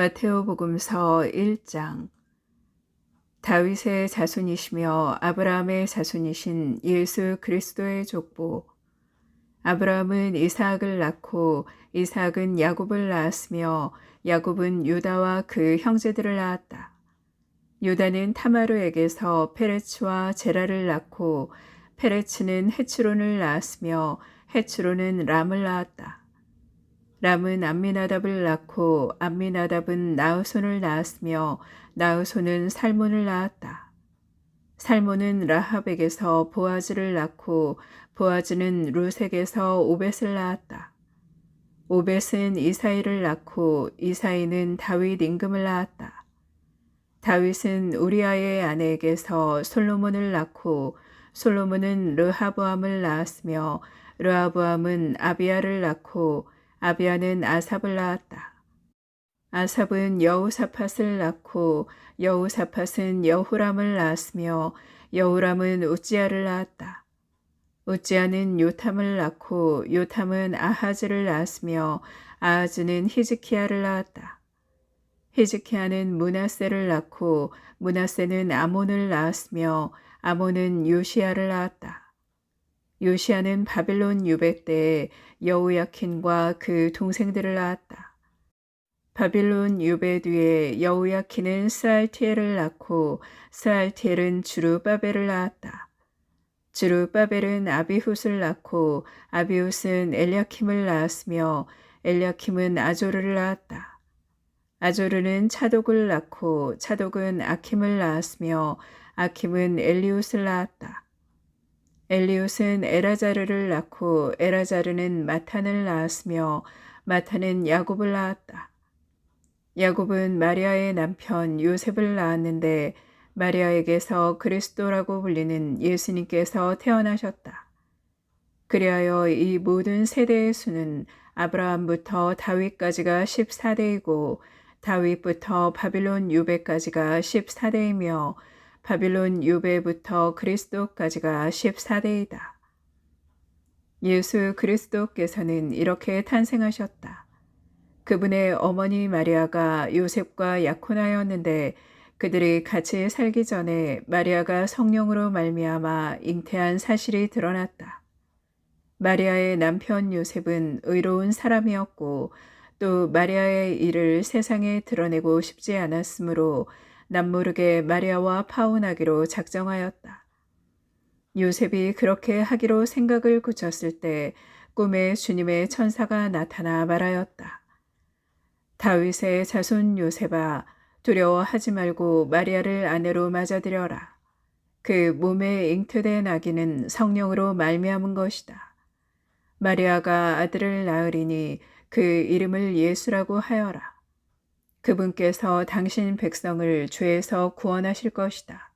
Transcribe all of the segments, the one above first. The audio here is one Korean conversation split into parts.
마테오복음서 1장. 다윗의 자손이시며 아브라함의 자손이신 예수 그리스도의 족보. 아브라함은 이삭을 낳고 이삭은 야곱을 낳았으며 야곱은 유다와 그 형제들을 낳았다. 유다는 타마르에게서 페레츠와 제라를 낳고 페레츠는 헤츠론을 낳았으며 헤츠론은 람을 낳았다. 람은 암미나답을 낳고 암미나답은 나흐손을 낳았으며 나흐손은 살몬을 낳았다. 살몬은 라합에게서 보아즈를 낳고 보아즈는 룻에게서 오벳을 낳았다. 오벳은 이사이를 낳고 이사이는 다윗 임금을 낳았다. 다윗은 우리아의 아내에게서 솔로몬을 낳고 솔로몬은 르하보암을 낳았으며 르하보암은 아비야를 낳고 아비야는 아삽을 낳았다. 아삽은 여우사팟을 낳고 여우사팟은 여후람을 낳았으며 여후람은 우찌야를 낳았다. 우찌야는 요탐을 낳고 요탐은 아하즈를 낳았으며 아하즈는 히즈키야를 낳았다. 히즈키야는 므낫세를 낳고 므낫세는 아몬을 낳았으며 아몬은 요시야를 낳았다. 요시야는 바빌론 유배 때에 여우야킨과 그 동생들을 낳았다. 바빌론 유배 뒤에 여우야킨은 스알티엘을 낳고 스알티엘은 주루바벨을 낳았다. 주루바벨은 아비훗을 낳고 아비훗은 엘야킴을 낳았으며 엘야킴은 아조르를 낳았다. 아조르는 차독을 낳고 차독은 아킴을 낳았으며 아킴은 엘리훗을 낳았다. 엘리훗은 에라자르를 낳고 에라자르는 마탄을 낳았으며 마탄은 야곱을 낳았다. 야곱은 마리아의 남편 요셉을 낳았는데 마리아에게서 그리스도라고 불리는 예수님께서 태어나셨다. 그리하여 이 모든 세대의 수는 아브라함부터 다윗까지가 14대이고 다윗부터 바빌론 유배까지가 14대이며 바빌론 유배부터 그리스도까지가 14대이다. 예수 그리스도께서는 이렇게 탄생하셨다. 그분의 어머니 마리아가 요셉과 약혼하였는데 그들이 같이 살기 전에 마리아가 성령으로 말미암아 잉태한 사실이 드러났다. 마리아의 남편 요셉은 의로운 사람이었고 또 마리아의 일을 세상에 드러내고 싶지 않았으므로 남모르게 마리아와 파혼하기로 작정하였다. 요셉이 그렇게 하기로 생각을 굳혔을 때 꿈에 주님의 천사가 나타나 말하였다. 다윗의 자손 요셉아, 두려워하지 말고 마리아를 아내로 맞아들여라. 그 몸에 잉태된 아기는 성령으로 말미암은 것이다. 마리아가 아들을 낳으리니 그 이름을 예수라고 하여라. 그분께서 당신 백성을 죄에서 구원하실 것이다.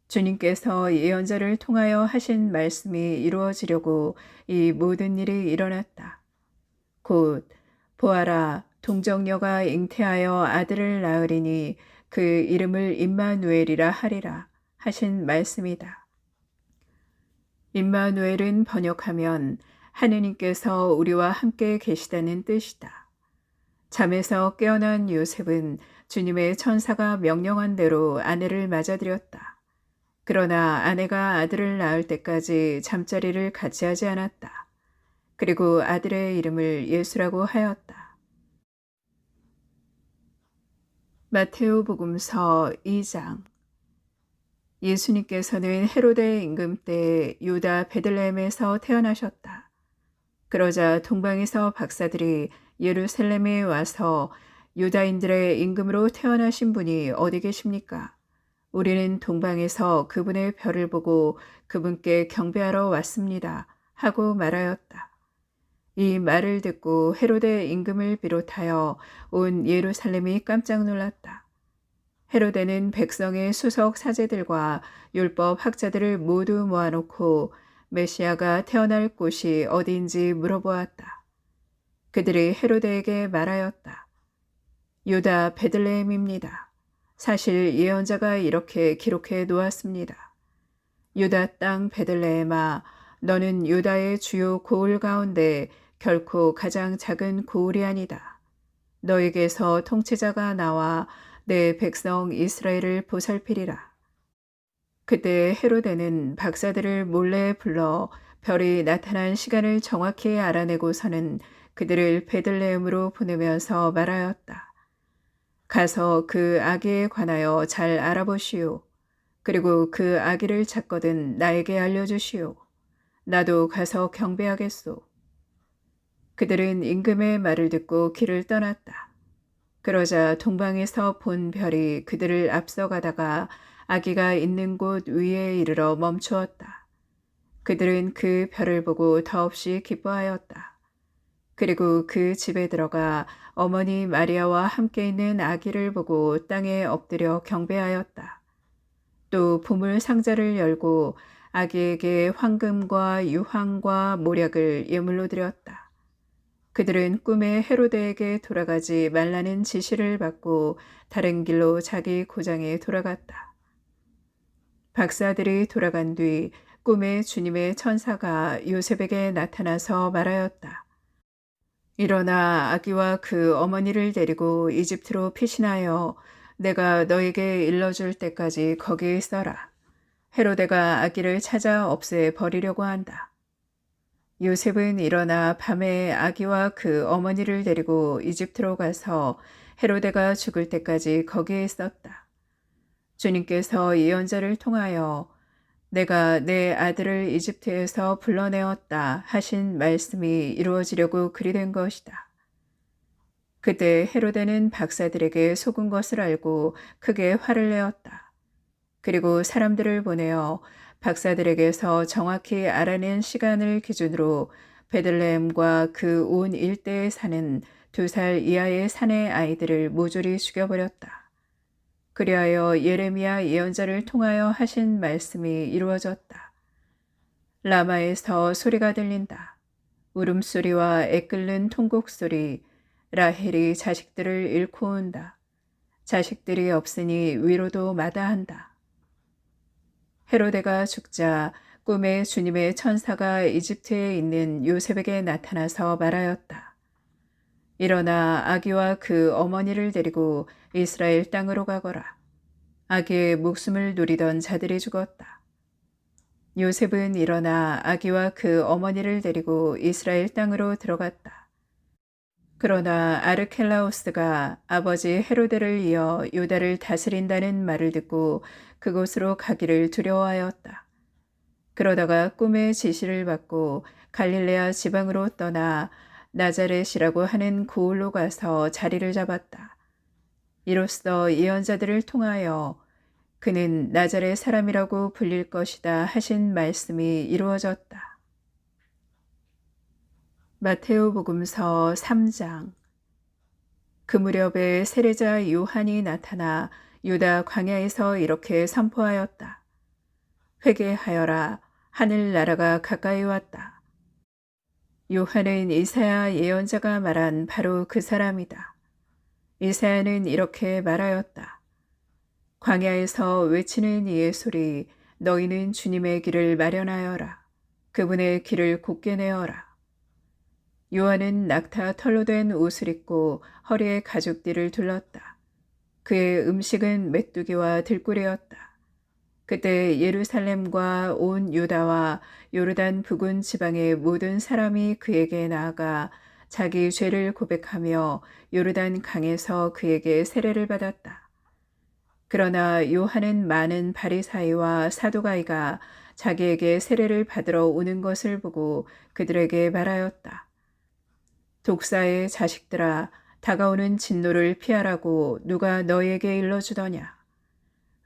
주님께서 예언자를 통하여 하신 말씀이 이루어지려고 이 모든 일이 일어났다. 곧 보아라, 동정녀가 잉태하여 아들을 낳으리니 그 이름을 임마누엘이라 하리라 하신 말씀이다. 임마누엘은 번역하면 하느님께서 우리와 함께 계시다는 뜻이다. 잠에서 깨어난 요셉은 주님의 천사가 명령한 대로 아내를 맞아들였다. 그러나 아내가 아들을 낳을 때까지 잠자리를 같이 하지 않았다. 그리고 아들의 이름을 예수라고 하였다. 마테오복음서 2장. 예수님께서는 헤로데 임금 때 유다 베들레헴에서 태어나셨다. 그러자 동방에서 박사들이 예루살렘에 와서 유다인들의 임금으로 태어나신 분이 어디 계십니까? 우리는 동방에서 그분의 별을 보고 그분께 경배하러 왔습니다. 하고 말하였다. 이 말을 듣고 헤로데 임금을 비롯하여 온 예루살렘이 깜짝 놀랐다. 헤로데는 백성의 수석 사제들과 율법 학자들을 모두 모아놓고 메시아가 태어날 곳이 어디인지 물어보았다. 그들이 헤로데에게 말하였다. 유다 베들레헴입니다. 사실 예언자가 이렇게 기록해 놓았습니다. 유다 땅 베들레헴아, 너는 유다의 주요 고을 가운데 결코 가장 작은 고을이 아니다. 너에게서 통치자가 나와 내 백성 이스라엘을 보살피리라. 그때 헤로데는 박사들을 몰래 불러 별이 나타난 시간을 정확히 알아내고서는 그들을 베들레헴으로 보내면서 말하였다. 가서 그 아기에 관하여 잘 알아보시오. 그리고 그 아기를 찾거든 나에게 알려주시오. 나도 가서 경배하겠소. 그들은 임금의 말을 듣고 길을 떠났다. 그러자 동방에서 본 별이 그들을 앞서가다가 아기가 있는 곳 위에 이르러 멈추었다. 그들은 그 별을 보고 더없이 기뻐하였다. 그리고 그 집에 들어가 어머니 마리아와 함께 있는 아기를 보고 땅에 엎드려 경배하였다. 또 보물 상자를 열고 아기에게 황금과 유황과 모략을 예물로 드렸다. 그들은 꿈에 헤로데에게 돌아가지 말라는 지시를 받고 다른 길로 자기 고장에 돌아갔다. 박사들이 돌아간 뒤 꿈에 주님의 천사가 요셉에게 나타나서 말하였다. 일어나 아기와 그 어머니를 데리고 이집트로 피신하여 내가 너에게 일러줄 때까지 거기에 있어라. 헤로데가 아기를 찾아 없애 버리려고 한다. 요셉은 일어나 밤에 아기와 그 어머니를 데리고 이집트로 가서 헤로데가 죽을 때까지 거기에 있었다. 주님께서 예언자를 통하여 내가 내 아들을 이집트에서 불러내었다 하신 말씀이 이루어지려고 그리 된 것이다. 그때 헤로데는 박사들에게 속은 것을 알고 크게 화를 내었다. 그리고 사람들을 보내어 박사들에게서 정확히 알아낸 시간을 기준으로 베들레헴과 그 온 일대에 사는 2살 이하의 사내 아이들을 모조리 죽여버렸다. 그리하여 예레미야 예언자를 통하여 하신 말씀이 이루어졌다. 라마에서 소리가 들린다. 울음소리와 애끓는 통곡소리, 라헬이 자식들을 잃고 온다. 자식들이 없으니 위로도 마다한다. 헤로데가 죽자 꿈에 주님의 천사가 이집트에 있는 요셉에게 나타나서 말하였다. 일어나 아기와 그 어머니를 데리고 이스라엘 땅으로 가거라. 아기의 목숨을 누리던 자들이 죽었다. 요셉은 일어나 아기와 그 어머니를 데리고 이스라엘 땅으로 들어갔다. 그러나 아르켈라오스가 아버지 헤로데를 이어 유다를 다스린다는 말을 듣고 그곳으로 가기를 두려워하였다. 그러다가 꿈의 지시를 받고 갈릴레아 지방으로 떠나 나자렛이라고 하는 고을로 가서 자리를 잡았다. 이로써 예언자들을 통하여 그는 나자렛 사람이라고 불릴 것이다 하신 말씀이 이루어졌다. 마테오복음서 3장. 그 무렵에 세례자 요한이 나타나 유다 광야에서 이렇게 선포하였다. 회개하여라, 하늘나라가 가까이 왔다. 요한은 이사야 예언자가 말한 바로 그 사람이다. 이사야는 이렇게 말하였다. 광야에서 외치는 이의 소리, 너희는 주님의 길을 마련하여라. 그분의 길을 곧게 내어라. 요한은 낙타 털로 된 옷을 입고 허리에 가죽띠를 둘렀다. 그의 음식은 메뚜기와 들꿀이었다. 그때 예루살렘과 온 유다와 요르단 북은 지방의 모든 사람이 그에게 나아가 자기 죄를 고백하며 요르단 강에서 그에게 세례를 받았다. 그러나 요한은 많은 바리사이와 사두가이가 자기에게 세례를 받으러 오는 것을 보고 그들에게 말하였다. 독사의 자식들아, 다가오는 진노를 피하라고 누가 너에게 일러주더냐.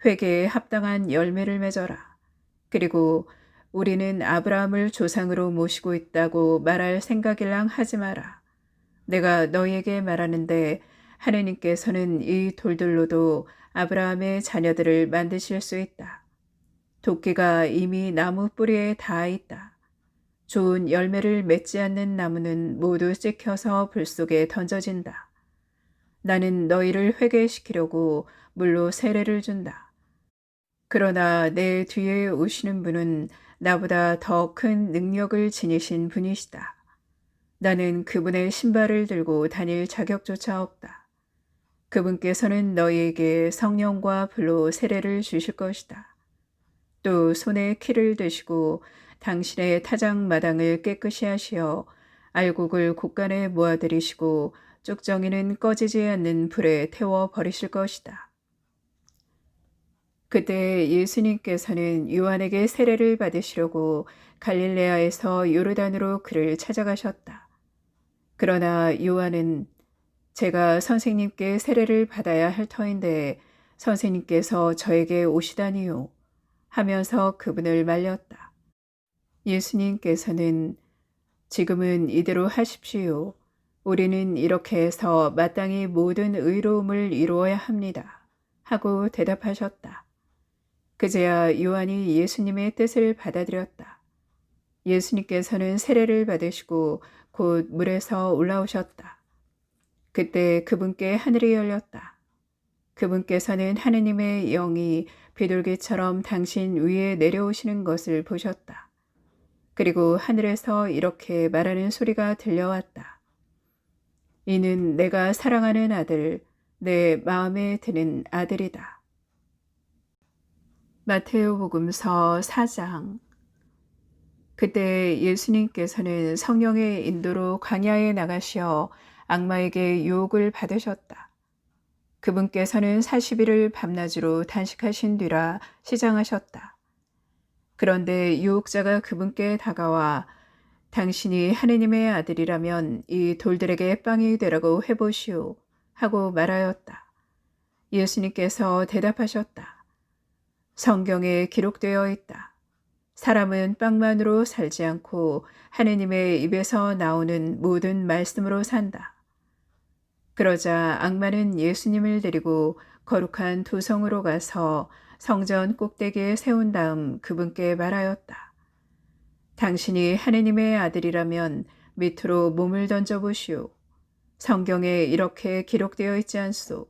회개에 합당한 열매를 맺어라. 그리고 우리는 아브라함을 조상으로 모시고 있다고 말할 생각일랑 하지 마라. 내가 너희에게 말하는데 하느님께서는 이 돌들로도 아브라함의 자녀들을 만드실 수 있다. 도끼가 이미 나무 뿌리에 닿아 있다. 좋은 열매를 맺지 않는 나무는 모두 찍혀서 불 속에 던져진다. 나는 너희를 회개시키려고 물로 세례를 준다. 그러나 내 뒤에 오시는 분은 나보다 더 큰 능력을 지니신 분이시다. 나는 그분의 신발을 들고 다닐 자격조차 없다. 그분께서는 너희에게 성령과 불로 세례를 주실 것이다. 또 손에 키를 드시고 당신의 타작마당을 깨끗이 하시어 알곡을 곳간에 모아들이시고 쭉정이는 꺼지지 않는 불에 태워 버리실 것이다. 그때 예수님께서는 요한에게 세례를 받으시려고 갈릴레아에서 요르단으로 그를 찾아가셨다. 그러나 요한은 제가 선생님께 세례를 받아야 할 터인데 선생님께서 저에게 오시다니요 하면서 그분을 말렸다. 예수님께서는 지금은 이대로 하십시오. 우리는 이렇게 해서 마땅히 모든 의로움을 이루어야 합니다. 하고 대답하셨다. 그제야 요한이 예수님의 뜻을 받아들였다. 예수님께서는 세례를 받으시고 곧 물에서 올라오셨다. 그때 그분께 하늘이 열렸다. 그분께서는 하느님의 영이 비둘기처럼 당신 위에 내려오시는 것을 보셨다. 그리고 하늘에서 이렇게 말하는 소리가 들려왔다. 이는 내가 사랑하는 아들, 내 마음에 드는 아들이다. 마테오복음서 4장. 그때 예수님께서는 성령의 인도로 광야에 나가시어 악마에게 유혹을 받으셨다. 그분께서는 40일을 밤낮으로 단식하신 뒤라 시장하셨다. 그런데 유혹자가 그분께 다가와 당신이 하느님의 아들이라면 이 돌들에게 빵이 되라고 해보시오 하고 말하였다. 예수님께서 대답하셨다. 성경에 기록되어 있다. 사람은 빵만으로 살지 않고 하느님의 입에서 나오는 모든 말씀으로 산다. 그러자 악마는 예수님을 데리고 거룩한 도성으로 가서 성전 꼭대기에 세운 다음 그분께 말하였다. 당신이 하느님의 아들이라면 밑으로 몸을 던져보시오. 성경에 이렇게 기록되어 있지 않소.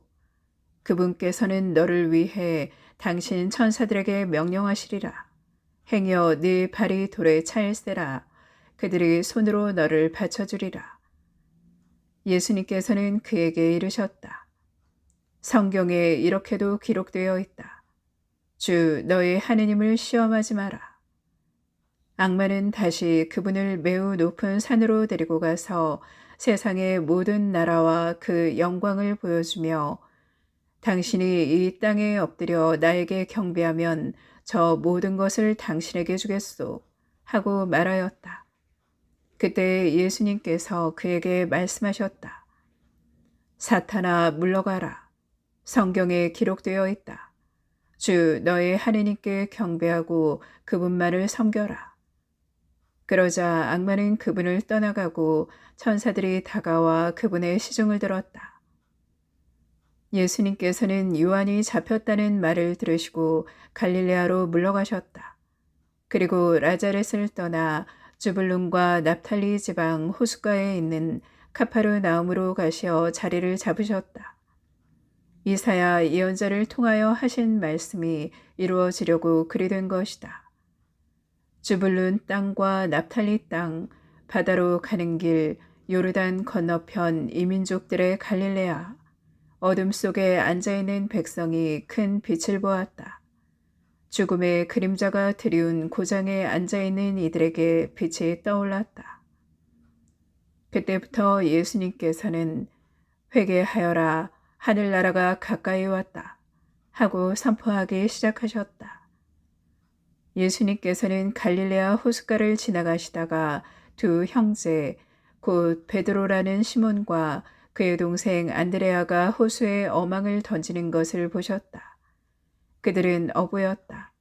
그분께서는 너를 위해 당신 천사들에게 명령하시리라. 행여 네 발이 돌에 차일세라. 그들이 손으로 너를 받쳐주리라. 예수님께서는 그에게 이르셨다. 성경에 이렇게도 기록되어 있다. 주 너의 하느님을 시험하지 마라. 악마는 다시 그분을 매우 높은 산으로 데리고 가서 세상의 모든 나라와 그 영광을 보여주며 당신이 이 땅에 엎드려 나에게 경배하면 저 모든 것을 당신에게 주겠소 하고 말하였다. 그때 예수님께서 그에게 말씀하셨다. 사탄아 물러가라. 성경에 기록되어 있다. 주 너의 하느님께 경배하고 그분만을 섬겨라. 그러자 악마는 그분을 떠나가고 천사들이 다가와 그분의 시중을 들었다. 예수님께서는 요한이 잡혔다는 말을 들으시고 갈릴레아로 물러가셨다. 그리고 나자렛을 떠나 주불룬과 납탈리 지방 호숫가에 있는 카파르나움으로 가시어 자리를 잡으셨다. 이사야 예언자를 통하여 하신 말씀이 이루어지려고 그리 된 것이다. 주불룬 땅과 납탈리 땅, 바다로 가는 길, 요르단 건너편 이민족들의 갈릴레아, 어둠 속에 앉아있는 백성이 큰 빛을 보았다. 죽음의 그림자가 드리운 고장에 앉아있는 이들에게 빛이 떠올랐다. 그때부터 예수님께서는 회개하여라, 하늘나라가 가까이 왔다 하고 선포하기 시작하셨다. 예수님께서는 갈릴레아 호숫가를 지나가시다가 두 형제, 곧 베드로라는 시몬과 그의 동생 안드레아가 호수에 어망을 던지는 것을 보셨다. 그들은 어부였다.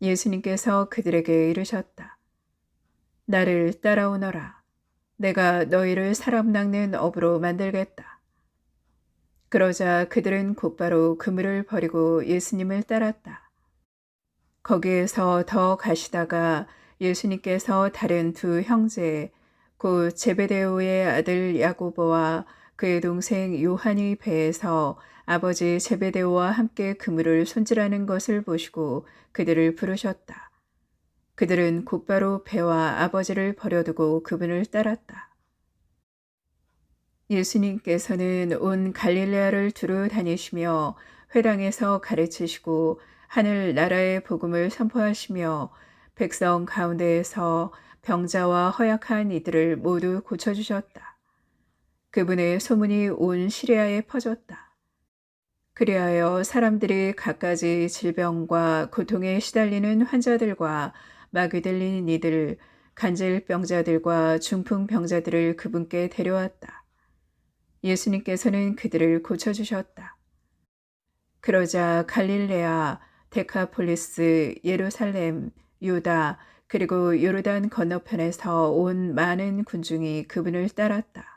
예수님께서 그들에게 이르셨다. 나를 따라오너라. 내가 너희를 사람 낚는 어부로 만들겠다. 그러자 그들은 곧바로 그물을 버리고 예수님을 따랐다. 거기에서 더 가시다가 예수님께서 다른 두 형제, 곧 제베데오의 아들 야고보와 그의 동생 요한이 배에서 아버지 제베데오와 함께 그물을 손질하는 것을 보시고 그들을 부르셨다. 그들은 곧바로 배와 아버지를 버려두고 그분을 따랐다. 예수님께서는 온 갈릴레아를 두루 다니시며 회당에서 가르치시고 하늘 나라의 복음을 선포하시며 백성 가운데에서 병자와 허약한 이들을 모두 고쳐주셨다. 그분의 소문이 온 시리아에 퍼졌다. 그리하여 사람들이 갖가지 질병과 고통에 시달리는 환자들과 마귀 들린 이들, 간질병자들과 중풍병자들을 그분께 데려왔다. 예수님께서는 그들을 고쳐주셨다. 그러자 갈릴레아, 데카폴리스, 예루살렘, 유다, 그리고 요르단 건너편에서 온 많은 군중이 그분을 따랐다.